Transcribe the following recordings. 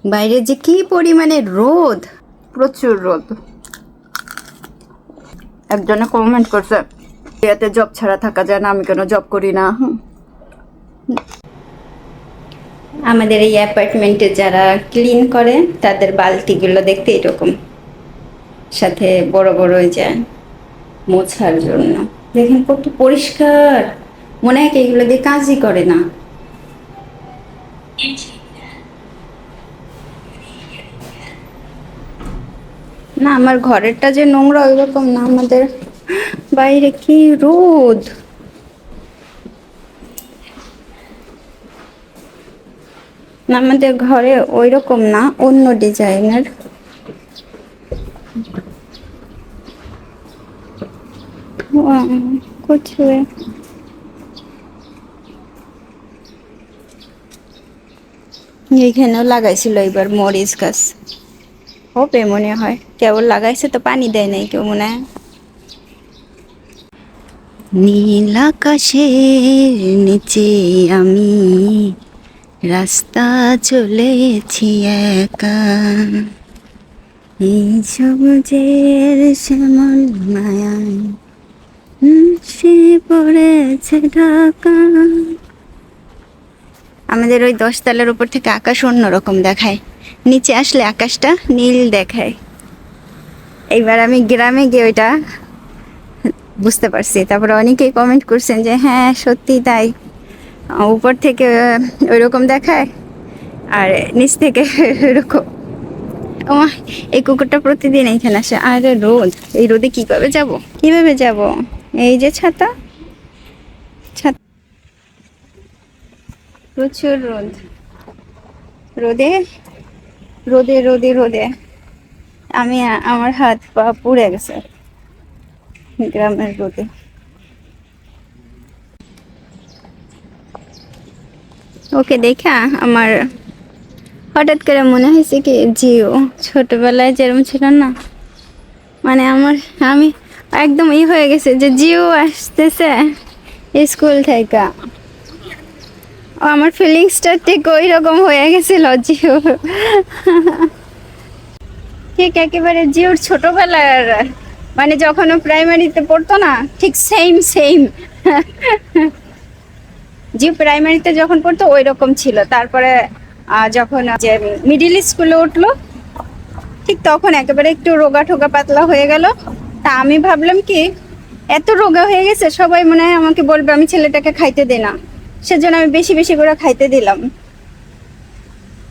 বাইরে যে কি পরিমাণে রোদ, প্রচুর রোদ। একজনে কমেন্ট করছে এতে জব ছাড়া থাকা যায় না, আমি কেন জব করি না। আমাদের এই অ্যাপার্টমেন্টে যারা ক্লিন করে তাদের বালতিগুলো দেখতে এরকম, সাথে বড় বড় ওই যে মোছার জন্য। দেখেন কত পরিষ্কার, মনে হয় এগুলো দিয়ে কাজই করে না। না, আমার ঘরেরটা যে নোংরা ওই রকম না, আমাদের বাইরে কি রোদ। না, আমাদের ঘরে ওই রকম না, অন্য ডিজাইনের। कुछ हुए এইখানেও লাগাইছিল এবার মরিচ গাছ, হবে মনে হয়, কেবল লাগাইছে তো পানি দেয় নাই কেউ মনে হয়। নীল আকাশের নিচে আমি রাস্তা চলেছি একা, এই সবুজের শ্যামল মায়ায় সে পড়েছে ঢাকা। আমাদের ওই 10 তলার উপর থেকে আকাশ অন্যরকম দেখায়, নিচে আসলে আকাশটা নীল দেখায়। এইবার আমি গ্রামে গিয়ে ওইটা বুঝতে পারছি। তারপরে অনেকেই কমেন্ট করছেন যে হ্যাঁ সত্যি তাই, উপর থেকে ওইরকম দেখায় আর নিচ থেকে ওইরকম। ও, এই কুকুরটা প্রতিদিন এইখানে আসে। আর রোদ, এই রোদে কিভাবে যাব, কিভাবে যাব? এই যে ছাতা, ছাতা, প্রচুর রোদ। রোদে রোদে রোদে রোদে আমি, আমার হাত পা পুড়ে গেছে গ্রামের রোদে। ওকে দেখা আমার হঠাৎ করে মনে হয়েছে কি জিও ছোটবেলায় যেরকম ছিল না, মানে আমি একদম হয়ে গেছে যে জিও আসতেছে স্কুল থেকে। আমার ফিলিংসটা ঠিক ওই রকম হয়ে গেছিল জিও, ঠিক একেবারে জিওর ছোটবেলার, মানে যখন ও প্রাইমারিতে পড়তো না, ঠিক সেম সেম। জিও প্রাইমারিতে যখন পড়তো ওই রকম ছিল। তারপরে যখন যে মিডিল স্কুলে উঠলো, ঠিক তখন একেবারে একটু রোগা ঠোগা পাতলা হয়ে গেল। তা আমি ভাবলাম কি এত রোগা হয়ে গেছে, সবাই মনে হয় আমাকে বলবে আমি ছেলেটাকে খাইতে দিই না, সেজন্য আমি বেশি বেশি করে খাইতে দিলাম,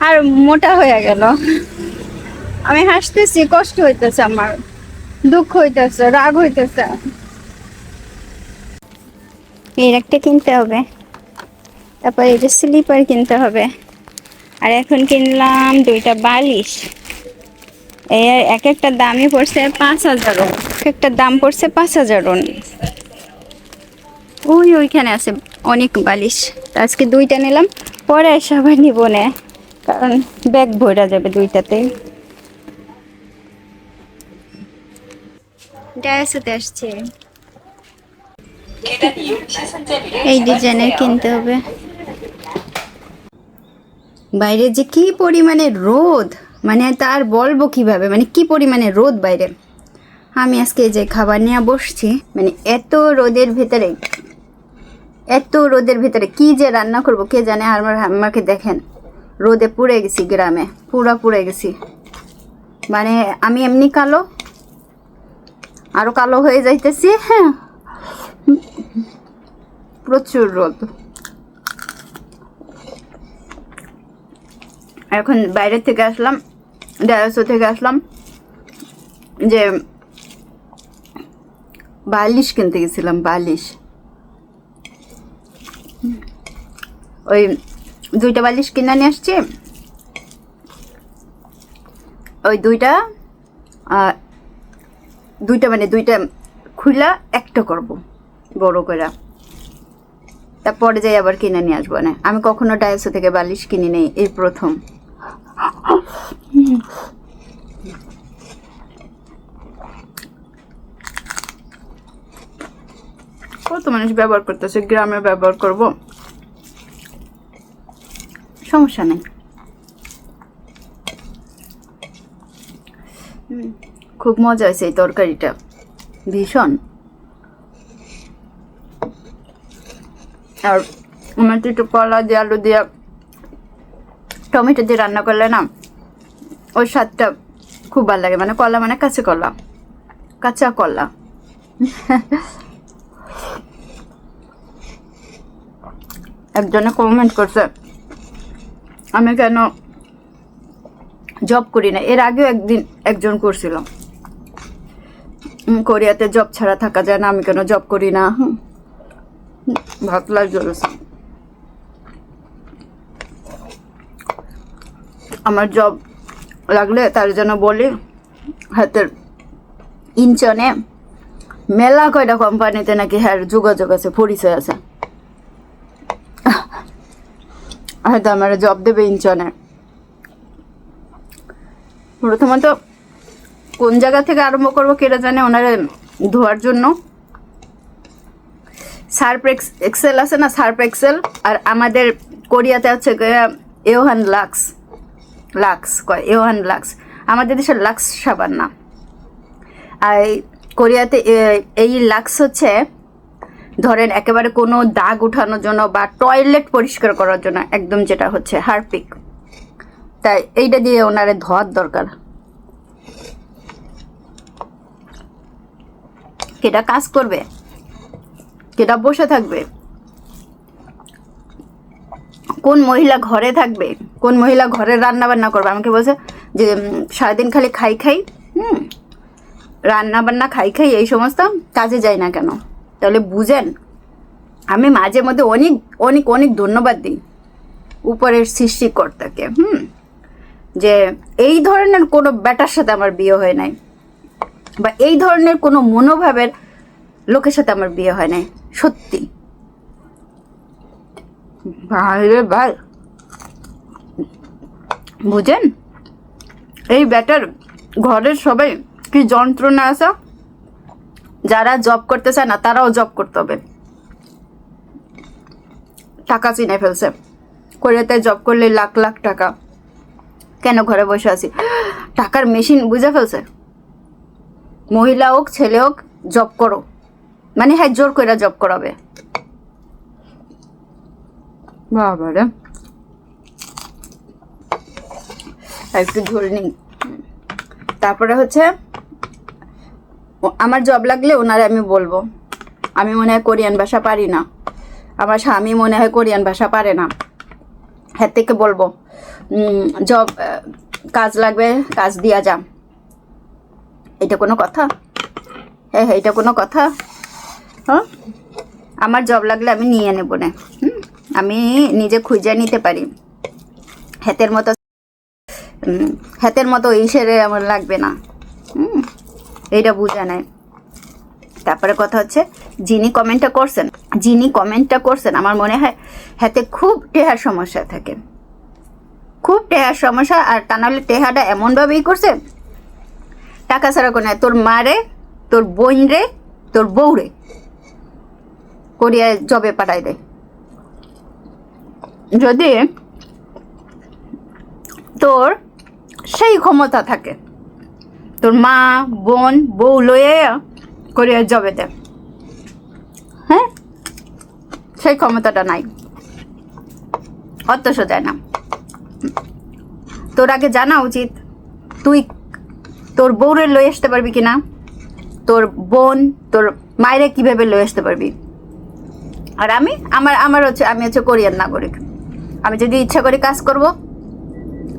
আর মোটা হয়ে গেল। আমি হাসতেছি, কষ্ট হইতেছে আমার, দুঃখ হইতেছে, রাগ হইতেছে। এর একটা কিনতে হবে, তারপর এই যে স্লিপার কিনতে হবে। আর এখন কিনলাম 2টা বালিশ। এর এক একটা দামই পড়ছে 5,000, এক একটা দাম পড়ছে 5,000। ওইখানে আছে অনেক বালিশ। আজকে 2টা নিলাম, পরে সবাই নিব না, কারণ ব্যাগ ভরা যাবে 2টাতে। ডায়াসোতে আসছে, এই ডিজাইনের কিনতে হবে। বাইরে যে কি পরিমাণে রোদ, মানে তার বলবো কিভাবে, মানে কি পরিমাণে রোদ বাইরে। আমি আজকে যে খাবার নিয়ে বসছি, মানে এত রোদের ভেতরে কি যে রান্না করব কে জানে। আর আমাকে দেখেন রোদে পুড়ে গেছি, গ্রামে পুরা পুড়ে গেছি, মানে আমি এমনি কালো, আরো কালো হয়ে যাইতেছি। হ্যাঁ, প্রচুর রোদ। এখন বাইরে থেকে আসলাম, ডায়াসো থেকে আসলাম, যে বালিশ কিনতে গেছিলাম, বালিশ। ওই 2টা বালিশ কিনে নিয়ে আসছি। ওই 2টা মানে 2টা খুলা একটা করব বড় করে, তারপরে যাই আবার কিনে নিয়ে আসবো। না, আমি কখনো ডায়াসো থেকে বালিশ কিনি নেই, এই প্রথম। কত মানুষ ব্যবহার করতেছে, গ্রামে ব্যবহার করব, সমস্যা নেই। খুব মজা হয়েছে এই তরকারিটা, ভীষণ। আর আমার তো একটু কলা দিয়ে আলু দিয়ে টমেটো দিয়ে রান্না করলে না ওই স্বাদটা খুব ভালো লাগে। মানে কলা মানে কাঁচা কলা, কাঁচা কলা। একজনে কমেন্ট করছে আমি কেন জব করি না। এর আগেও একজন করছিল, কোরিয়াতে জব ছাড়া থাকা যায় না, আমি কেন জব করি না। ভাত লাগছে। আমার জব লাগলে তার জন্য বলি হাতের ইনচনে মেলা কয়টা কোম্পানিতে নাকি হ্যাঁ যোগাযোগ আছে, পরিচয় আছে, হয়তো আমার জব দেবে ইনচনে। প্রথমত কোন জায়গা থেকে আরম্ভ করবো কেটা জানে, ওনারা ধোয়ার জন্য সার্ফ এক্সেল আছে না, সার্ফ এক্সেল। আর আমাদের কোরিয়াতে আছে এওহান লাক্স, লাক্স কয় এওহান লাক্স, আমাদের দেশের লাক্স সাবান না। আর কোরিয়াতে এই লাক্স হচ্ছে ধরেন একেবারে কোনো দাগ উঠানোর জন্য বা টয়লেট পরিষ্কার করার জন্য, একদম যেটা হচ্ছে হারপিক। তাই এইটা দিয়ে ওনারে ধোয়ার দরকার। কেটা কাজ করবে, কেটা বসে থাকবে, কোন মহিলা ঘরে থাকবে, কোন মহিলা ঘরে রান্না বান্না করবে। আমাকে বলছে যে সারাদিন খালি খাই খাই, রান্না বান্না খাই খাই, এই সমস্ত কাজে যাই না কেন। তাহলে বুঝেন, আমি মাঝে মধ্যে অনেক অনেক অনেক ধন্যবাদ দিই উপরের সৃষ্টিকর্তাকে, যে এই ধরনের কোনো ব্যাটার সাথে আমার বিয়ে হয় নাই, বা এই ধরনের কোনো মনোভাবের লোকের সাথে আমার বিয়ে হয় নাই। সত্যি ভাই রে ভাই, বুঝেন এই ব্যাটার ঘরের সবাই কি যন্ত্রণা আছে। যারা জব করতে চায় না তারাও জব করতে হবে। টাকা চিনে ফেলছে, কোরিয়াতে জব করলে লাখ লাখ টাকা, কেন ঘরে বসে আছি, টাকার মেশিন বুঝে ফেলছে। মহিলা হোক ছেলে হোক জব করো, মানে হ্যাঁ জোর করে জব করাবে। বাবারে একটু ঝোল নিই। তারপরে হচ্ছে আমার জব লাগলে ওনারে আমি বলবো আমি মনে হয় কোরিয়ান ভাষা পারি না, আমার স্বামী মনে হয় কোরিয়ান ভাষা পারে না, হ্যাঁ থেকে বলবো জব কাজ লাগবে, কাজ দিয়া যা। এটা কোনো কথা? হ্যাঁ হ্যাঁ, এটা কোনো কথা? হ্যাঁ, আমার জব লাগলে আমি নিয়ে নেবো না, আমি নিজে খুঁজে নিতে পারি। হাতের মতো ইসেরে আমার লাগবে না, এইটা বুঝা নাই। তারপরে কথা হচ্ছে যিনি কমেন্টটা করছেন আমার মনে হয় হাতে খুব টেহার সমস্যা থাকে, খুব টেহার সমস্যা। আর তা নাহলে টেহাটা এমনভাবেই করছে টাকা ছাড়া কোনো, তোর মারে, তোর বোন রে, তোর বউ রে কোরিয়ায় জবে পাঠাই দেয়। যদি তোর সেই ক্ষমতা থাকে, তোর মা বোন বউ লয়ে কোরিয়ায় জবে দেয়, হ্যাঁ সেই ক্ষমতাটা নাই, অত সোজায় না। তোর আগে জানা উচিত তুই তোর বউরে লয়ে আসতে পারবি কিনা, তোর বোন তোর মায়েরে কিভাবে লয়ে আসতে পারবি। আর আমার হচ্ছে আমি হচ্ছে কোরিয়ান নাগরিক, আমি যদি ইচ্ছা করি কাজ করব,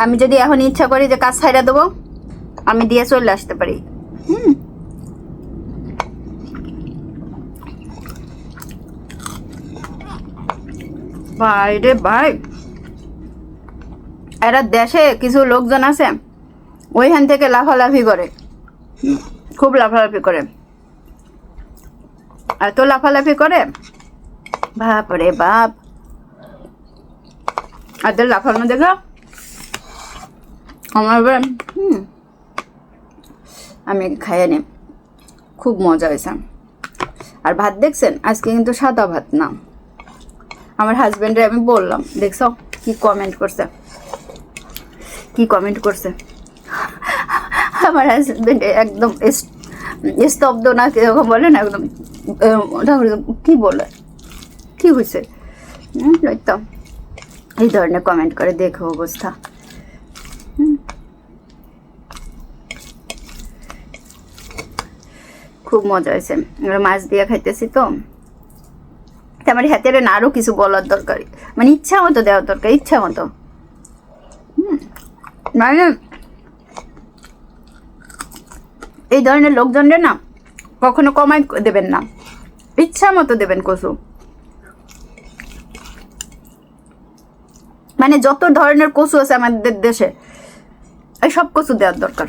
আমি যদি এখন ইচ্ছা করি যে কাজ ছাইড়া দেবো, আমি দিয়ে চলে আসতে পারি। ভাই রে ভাই, এরা দেশে কিছু লোকজন আছে ওইখান থেকে লাফালাফি করে, খুব লাফালাফি করে, এত লাফালাফি করে বাপ রে বাপ। আদের লাফানো দেখা আমার আমি খাইয়ে নি, খুব মজা হয়েছে। আর ভাত দেখছেন আজকে কিন্তু সাদা ভাত না। আমার হাজবেন্ডে আমি বললাম, দেখছো কি কমেন্ট করছে, আমার হাজবেন্ড একদম স্তব্ধ না, কিরকম বলে না, একদম ওটা কি বলে, কি হয়েছে তো এই ধরনের কমেন্ট করে, দেখো অবস্থা। খুব মজা হয়েছে, আমরা মাছ দিয়ে খাইতেছি তো আমার হাতে না আরো কিছু বলার দরকার, মানে ইচ্ছা মতো দেওয়ার দরকার, ইচ্ছা মতো। মানে এই ধরনের লোকজনের না কখনো কমাই দেবেন না, ইচ্ছা মতো দেবেন কচু। মানে যত ধরনের কচু আছে আমাদের দেশে, এই সব কচু দেওয়ার দরকার।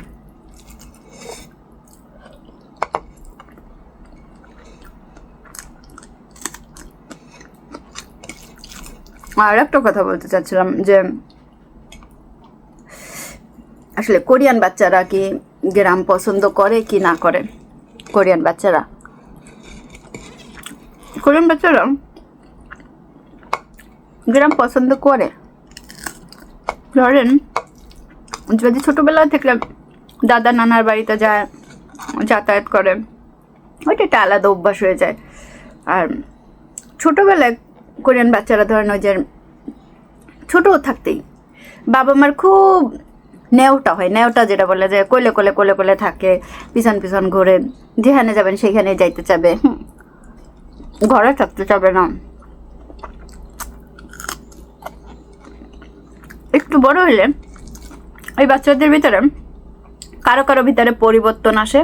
আর একটা কথা বলতে চাচ্ছিলাম যে আসলে কোরিয়ান বাচ্চারা কি গ্রাম পছন্দ করে কি না করে। কোরিয়ান বাচ্চারা গ্রাম পছন্দ করে। ধরেন যদি ছোটবেলা থেকে দাদা নানার বাড়িতে যায়, যাতায়াত করে, ওইটা একটা আলাদা অভ্যাস হয়ে যায়। আর ছোটবেলায় কোরিয়ান বাচ্চারা ধরেন ওই যে ছোটো থাকতেই বাবা মার খুব নেওটা হয়, নেওটা যেটা বলে যে কোলে কোলে কোলে কোলে থাকে, পিছন পিছন ঘুরে, যেখানে যাবেন সেখানে যাইতে চাবে, ঘরে থাকতে চাবে না। একটু বড় হইলে এই বাচ্চাদের ভিতরে কারো কারো ভিতরে পরিবর্তন আসে,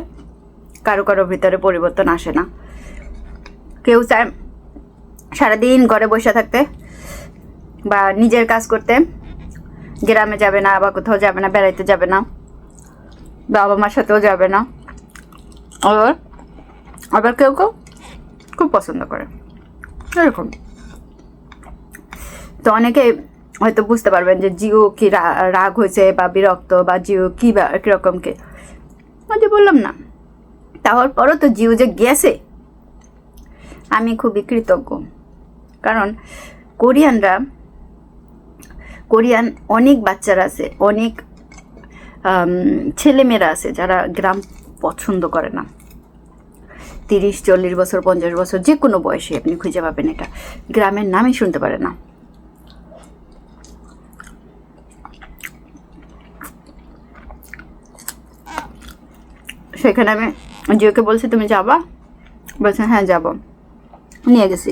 কারো কারো ভিতরে পরিবর্তন আসে না। কেউ চায় সারাদিন ঘরে বসে থাকতে বা নিজের কাজ করতে, গ্রামে যাবে না বা কোথাও যাবে না, বেড়াইতে যাবে না, বাবা মার সাথেও যাবে না। আবার কেউ কেউ খুব পছন্দ করে এরকম। তো অনেকে হয়তো বুঝতে পারবেন যে জিও কি রাগ হয়েছে বা বিরক্ত, বা জিও কি কিরকম কে, যে বললাম না, তাহলে পরও তো জিও যে গেছে আমি খুবই কৃতজ্ঞ। কারণ কোরিয়ান অনেক বাচ্চারা আছে, অনেক ছেলেমেয়েরা আছে যারা গ্রাম পছন্দ করে না। 30-40 বছর 50 বছর যে কোনো বয়সে আপনি খুঁজে পাবেন এটা, গ্রামের নামই শুনতে পারে না। সেখানে আমি জিওকে বলছি তুমি যাবা, বলছে হ্যাঁ যাবো, নিয়ে গেছে।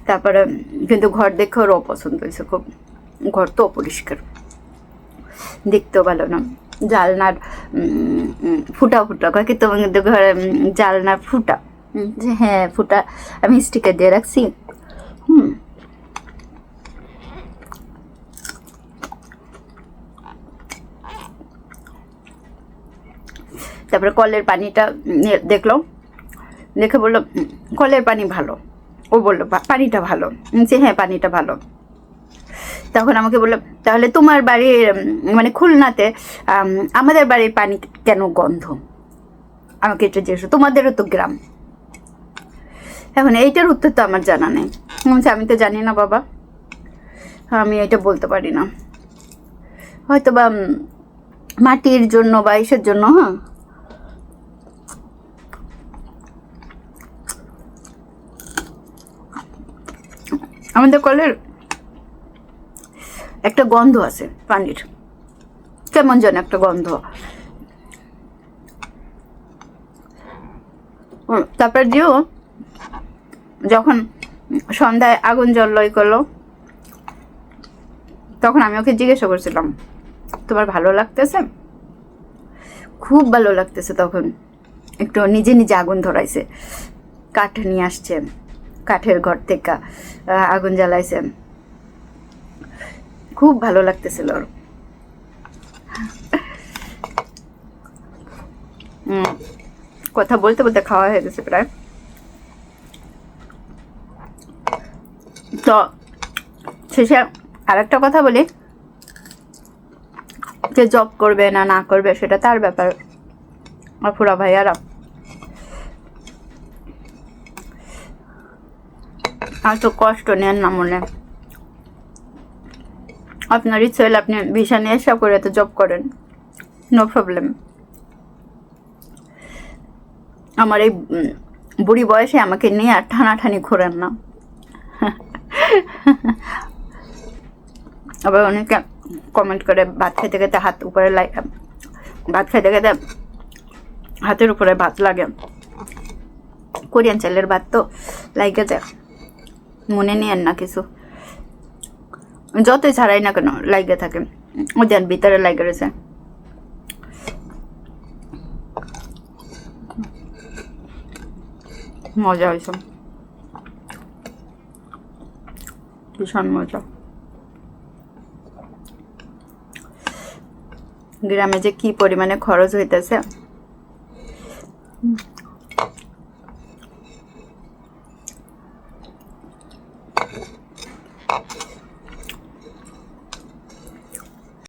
তারপরে কিন্তু ঘর দেখে ওর অপছন্দ হয়েছে খুব, ঘর তো অপরিষ্কার, দেখতেও ভালো না, জালনার ফুটা ফুটা কয় কি তোমার কিন্তু ঘরে জালনার ফুটা, হ্যাঁ ফুটা আমি স্টিকার দিয়ে রাখছি। তারপরে কলের পানিটা দেখলো, দেখে বললো কলের পানি ভালো, ও বললো পানিটা ভালো, যে হ্যাঁ পানিটা ভালো। তখন আমাকে বললো তাহলে তোমার বাড়ির মানে খুলনাতে আমাদের বাড়ির পানি কেন গন্ধ, আমাকে এটা জিজ্ঞেস, তোমাদেরও তো গ্রাম। এখন এইটার উত্তর তো আমার জানা নেই। আমি তো জানি না বাবা, আমি এটা বলতে পারি না, হয়তো বা মাটির জন্য বা ইসের জন্য। হ্যাঁ আমাদের কলের একটা গন্ধ আছে পানির, কেমন যেন একটা গন্ধ। তারপর দিও যখন সন্ধ্যায় আগুন জ্বলই করলো, তখন আমি ওকে জিজ্ঞাসা করছিলাম তোমার ভালো লাগতেছে, খুব ভালো লাগতেছে। তখন একটু নিজে নিজে আগুন ধরাইছে, কাঠ নিয়ে আসছে, কাঠের ঘর থেকে আগুন জ্বালাইছে, খুব ভালো লাগতেছিল ওর। কথা বলতে বলতে খাওয়া হয়ে গেছে প্রায়। তো শেষে আরেকটা কথা বলি, যে জব করবে না না করবে সেটা তার ব্যাপার। আপুরা ভাইয়ারা, আর তো কষ্ট নেন না মনে, আপনার ইচ্ছে হলে আপনি ভিসা নিয়ে এসে করে তো জব করেন, নো প্রবলেম। আমার এই বুড়ি বয়সে আমাকে নিয়ে আর ঠানাঠানি ঘোরেন না। আবার অনেকে কমেন্ট করে ভাত খেতে খেতে হাত উপরে ভাত খেতে খেতে হাতের উপরে ভাত লাগে। কোরিয়ান চালের ভাত তো লাগে যায়, মনে নিয়েন না কিছু, যতই ছাড়াই না কেন লাগে থাকে, ওদের ভিতরে লাগে রয়েছে। মজা হয়েছে, ভীষণ মজা। গ্রামে যে কি পরিমাণে খরচ হইতেছে